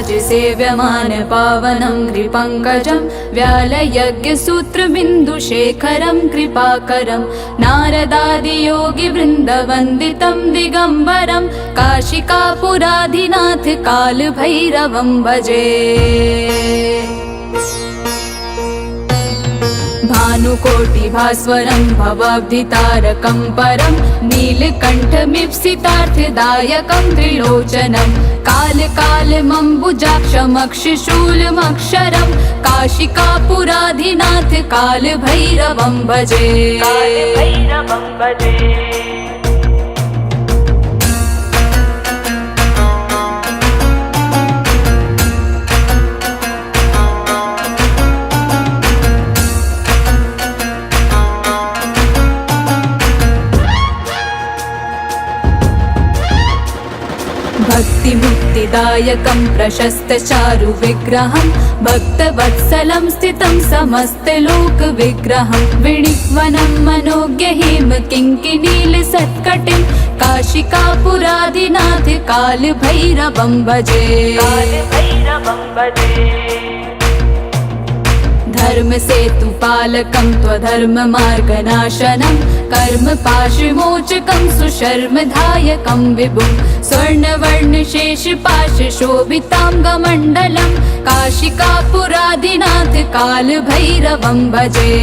देवराज सेव्यमान पावनं कृपङ्कजं व्यालयज्ञसूत्रबिन्दुशेखरं कृपाकरं नारदादियोगिवृन्दवन्दितं दिगम्बरं काशिकापुराधिनाथ कालभैरवं भजे। भानुकोटिभास्वरं भवाब्धितारकं परं नीलकण्ठमीप्सितार्थदायकं त्रिलोचनं कालकालमम्बुजाक्षमक्षशूलमक्षरं काशिकापुराधिनाथ कालभैरवं भजे। भक्तिमुक्तिदायकं प्रशस्तचारुविग्रहं भक्तवत्सलं स्थितं समस्तलोकविग्रहं विणिक्वनं मनोज्ञहिम किङ्किणीलसत्कटिं काशिकापुराधिनाथ कालभैरवं भजे। धर्मसेतुपालकं त्वधर्ममार्गनाशनं कर्मपाशमोचकं सुशर्मधायकं विभुं स्वर्णवर्णशेषपाशशोभिताङ्गमण्डलं काशिकापुराधिनाथ कालभैरवं भजे।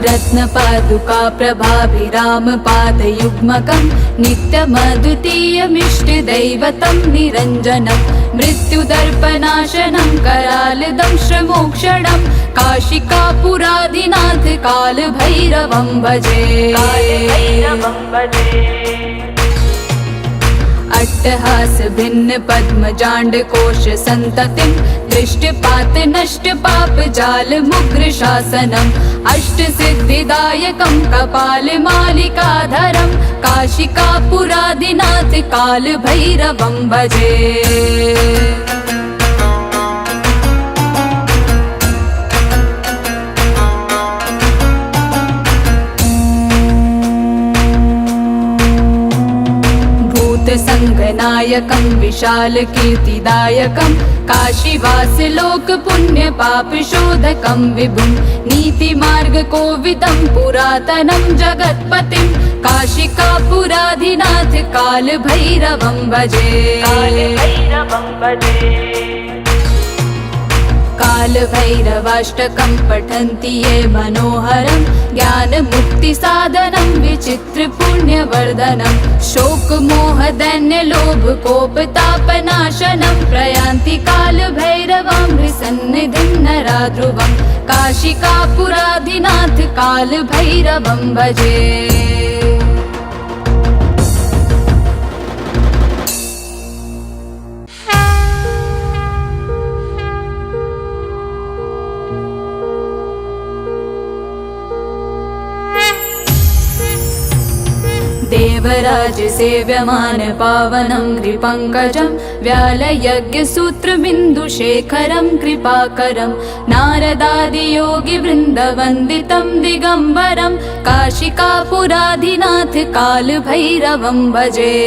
रत्नपादुका प्रभाभिरामपादयुग्मकं नित्यमद्वितीयमिष्टदैवतं निरञ्जनं मृत्युदर्पनाशनं करालदंशमोक्षणं काशिकापुराधिनाथ कालभैरवं भजे। अट्टहास भिन्न पद्मजाण्डकोश सन्ततिं दृष्टपात नष्टपाप जाल मुग्र शासनम् अष्टसिद्धिदायकं कपालमालिकाधरं काशिकापुराधिनाथ कालभैरवं भजे। संगनायकं विशालकीर्तिदायकं काशीवासलोकपुण्यपापशोधकं विभुं नीतिमार्गकोविदं पुरातनं जगत्पतिं काशिकापुराधिनाथ कालभैरवं भजे। कालभैरवाष्टकं पठन्ति ये मनोहरं ज्ञानमुक्तिसाधनं विचित्रपुण्यवर्धनं शोकमोहदैन्यलोभकोपतापनाशनं प्रयान्ति कालभैरवं हृसन्निधिं नराध्रुवं काशिकापुराधिनाथ कालभैरवं भजे। देवराज सेव्यमान पावनं कृपङ्कजं व्यालयज्ञसूत्रबिन्दुशेखरं कृपाकरं नारदादियोगिवृन्दवन्दितं दिगम्बरं काशिकापुराधिनाथ कालभैरवं भजे।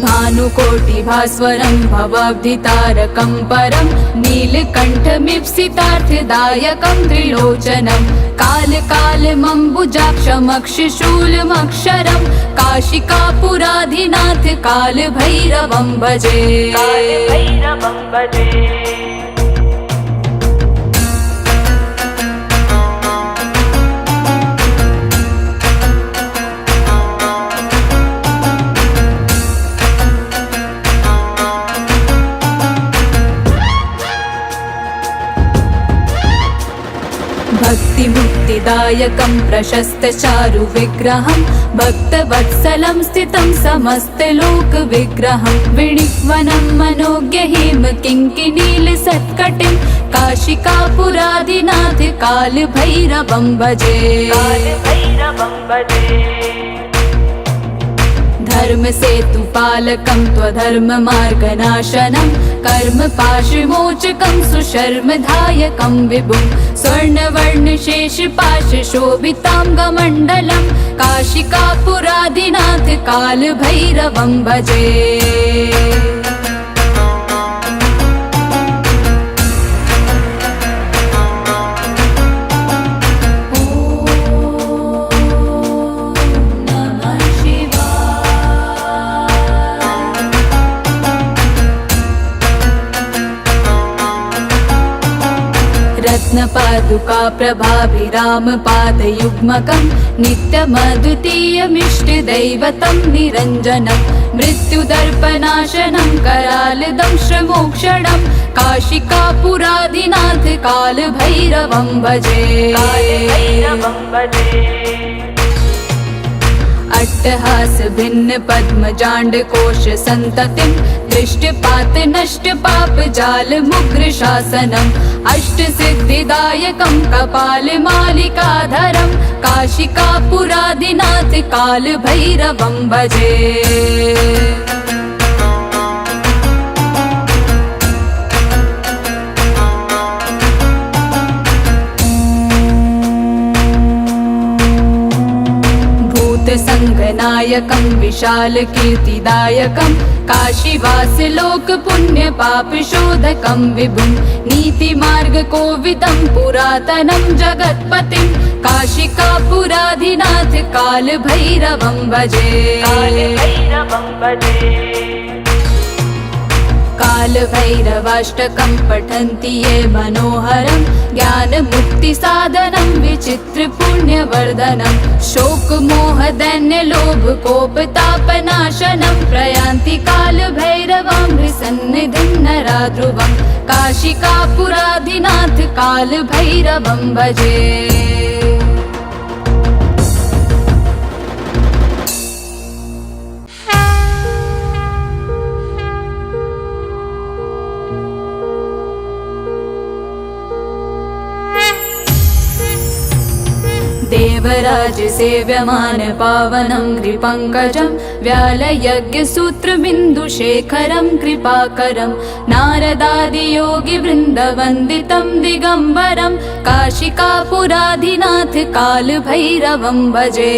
भानुकोटिभास्वरं भवाब्धितारकं परं नीलकण्ठमीप्सितार्थदायकं त्रिलोचनं कालकालमम्बुजाक्षमक्षशूलमक्षरं काशिकापुराधिनाथ कालभैरवं भजे। सिद्धिदायकं प्रशस्तचारुविग्रहं भक्तवत्सलं स्थितं समस्तलोकविग्रहं विणिक्वनं मनोज्ञहिम किङ्किणीलसत्कटिं काशिकापुरादिनाथ कालभैरवं भजे। धर्मसेतुपालकं त्वधर्ममार्गनाशनं कर्मपाशमोचकं सुशर्मदायकं विभुं स्वर्णवर्णशेषपाशशोभिताङ्गमण्डलं काशिकापुरादिनाथ कालभैरवं भजे। रत्नपादुका प्रभाभिरामपादयुग्मकं नित्यमद्वितीयमिष्टदैवतं निरञ्जनं मृत्युदर्पनाशनं करालदंशमोक्षणं काशिकापुरादिनाथ कालभैरवं भजे। अट्टहास भिन्न पद्मजाण्डकोश सन्ततिं दृष्टपात नष्ट पाप जाल मुग्र शासनम् अष्टसिद्धिदायकं कपालमालिकाधरं काशिकापुरादिनाथ कालभैरवं भजे। संगनायकं विशालकीर्तिदायकं काशीवासलोकपुण्यपापशोधकं विभुं नीतिमार्गकोविदं पुरातनं जगत्पतिं काशिकापुरादिनाथ कालभैरवं भजे। कालभैरवाष्टकं पठन्ति ये मनोहरं ज्ञानमुक्तिसाधनं विचित्रपुण्यवर्धनं शोकमोहदैन्यलोभकोपतापनाशनं प्रयान्ति कालभैरवं सन्निधिं नरा ध्रुवं काशिकापुरादिनाथ कालभैरवं भजे। देवराज सेव्यमान पावनं कृपङ्कजं व्यालयज्ञसूत्रबिन्दुशेखरं कृपाकरं नारदादियोगिवृन्दवन्दितं दिगम्बरं काशिकापुरादिनाथ कालभैरवं भजे।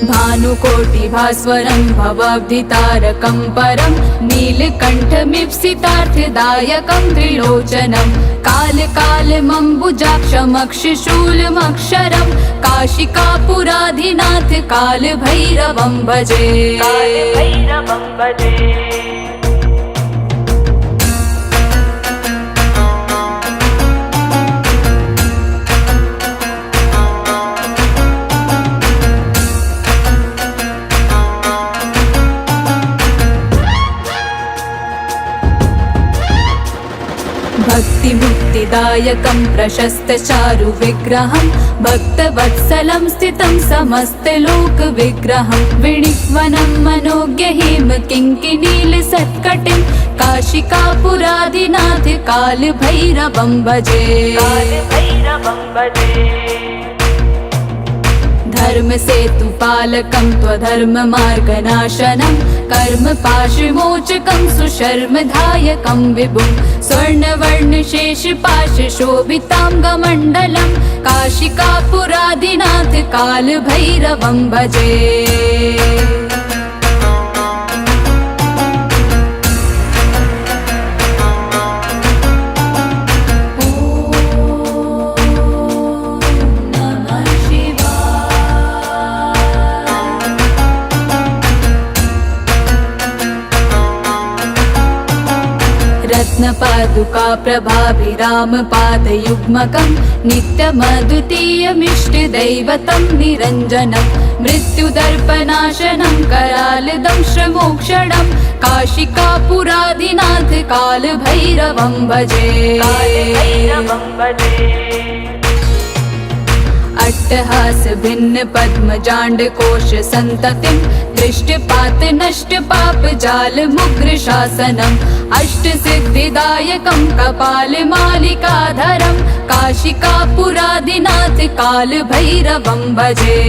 भानुकोटिभास्वरं भवाब्धितारकं परं नीलकण्ठमीप्सितार्थदायकं त्रिलोचनं कालकालमम्बुजाक्षमक्षशूलमक्षरं काशिकापुरादिनाथ कालभैरवं भजे। भक्तिमुक्तिदायकं प्रशस्तचारुविग्रहं भक्तवत्सलं स्थितं समस्तलोकविग्रहं विणिक्वनं मनोज्ञहिम किङ्किणीलसत्कटिं काशिकापुरादिनाथ कालभैरवं भजे। धर्मसेतुपालकं त्वधर्ममार्गनाशनं कर्मपाशमोचकं सुशर्मदायकं विभुं स्वर्णवर्णशेषपाशशोभिताङ्गमण्डलं काशिकापुरादिनाथ कालभैरवं भजे। रत्नपादुका प्रभाभिरामपादयुग्मकं नित्यमद्वितीयमिष्टदैवतं निरञ्जनं मृत्युदर्पनाशनं करालदंशमोक्षणं काशिकापुरादिनाथ कालभैरवं भजे। अट्टहास भिन्न पद्मजाण्ड कोश संततिं दृष्टपात नष्ट पाप जाल मुग्र शासनम् अष्ट सिद्धिदायकं कपाल मालिकाधरं काशिकापुरादिनाथ काल भैरवं भजे।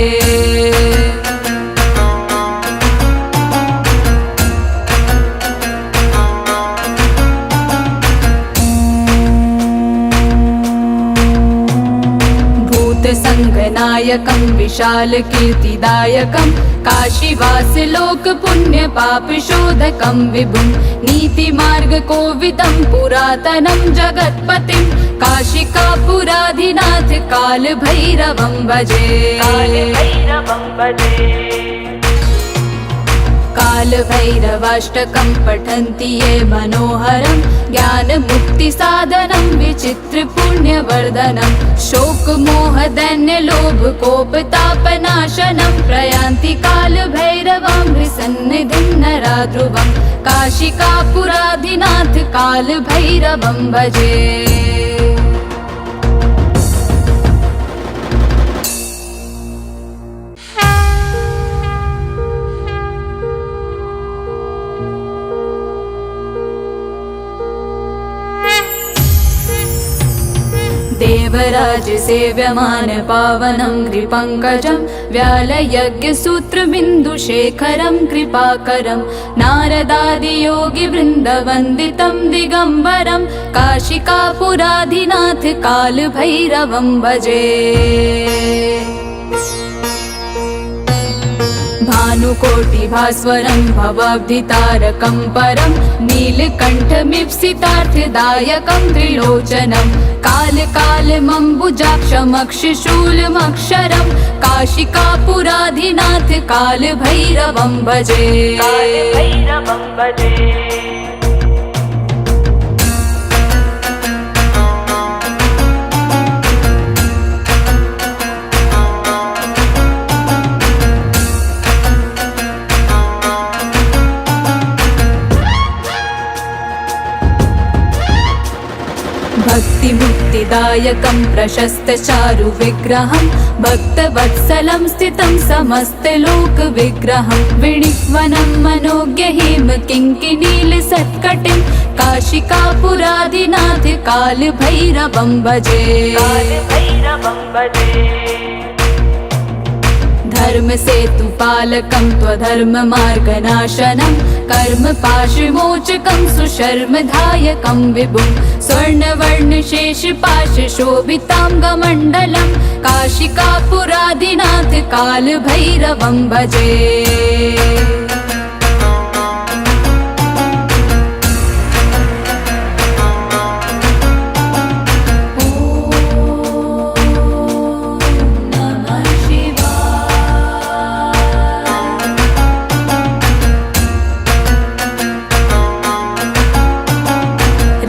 संगनायकं विशाल कीर्तिदायकं काशीवास लोक पुण्य पाप शोधकं विभुं नीतिमार्ग कोविदं पुरातनं जगत्पतिं काशिकापुराधिनाथ काल भैरवं भजे। काल भैरवाष्टकं पठन्ति ये मनोहरं ज्ञान मुक्ति साधनं विचित्र पुण्यवर्धनं शोक मोह दैन्य लोभ कोप तापनाशनं प्रयान्ति काल भैरवं सन्निधिं नरा ध्रुवं काशिकापुराधिनाथ काल भैरवं भजे। देवराज सेव्यमान पावनं कृपङ्कजं व्यालयज्ञसूत्रबिन्दुशेखरं कृपाकरं नारदादियोगिवृन्दवन्दितं दिगम्बरं काशिकापुराधिनाथ कालभैरवं भजे। भानुकोटिभास्वरं भवाब्धितारकं परं नीलकण्ठमीप्सितार्थदायकं त्रिलोचनं कालकालमम्बुजाक्षमक्षशूलमक्षरं काशिकापुराधिनाथ कालभैरवं भजे। भक्तिमुक्तिदायकं प्रशस्तचारु विग्रहं भक्तवत्सलं स्थितं समस्तलोकविग्रहं विणिक्वनं मनोज्ञहिम किङ्किणीलसत्कटिं काशिकापुराधिनाथ कालभैरवं भजे। धर्म सेतुपालकं त्वधर्ममार्गनाशनं कर्मपाशमोचकं सुशर्मधायकं विभुं स्वर्णवर्णशेषपाशशोभिताङ्गमण्डलं काशिकापुराधिनाथ कालभैरवं भजे।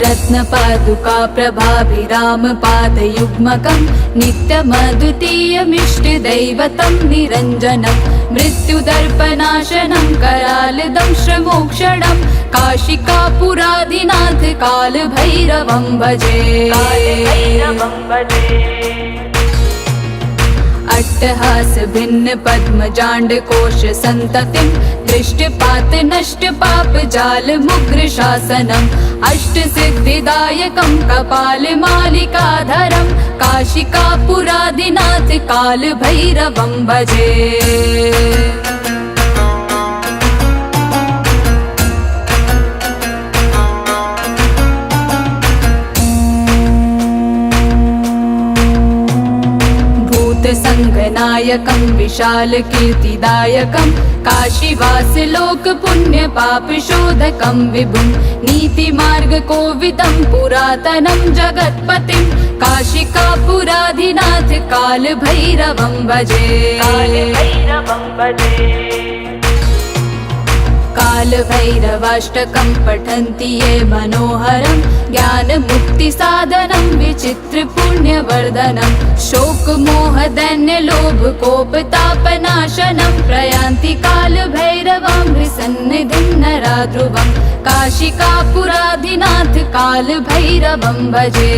रत्नपादुका प्रभाभिरामपादयुग्मकं नित्यमद्वितीयमिष्टदैवतं निरञ्जनं मृत्युदर्पनाशनं करालदंशमोक्षणं काशिकापुराधिनाथ कालभैरवं भजे। अट्टहास भिन्न पद्मजाण्ड कोश संततिं दृष्टपात नष्ट पाप जाल मुग्र शासनम् अष्ट सिद्धिदायकं कपाल मालिकाधरं काशिकापुराधिनाथ काल भैरवं भजे। संगनायकं विशाल कीर्तिदायकं काशीवास लोक पुण्य पाप शोधकं विभुं नीतिमार्ग कोविदं पुरातनं जगत्पतिं काशिकापुराधिनाथ काल भैरवं भजे। कालभैरवाष्टकं पठन्ति ये मनोहरं ज्ञानमुक्तिसाधनं विचित्रपुण्यवर्धनं शोकमोहदैन्यलोभकोपतापनाशनं प्रयान्ति कालभैरवं हृसन्निधिं नरा ध्रुवं काशिकापुराधिनाथ कालभैरवं भजे।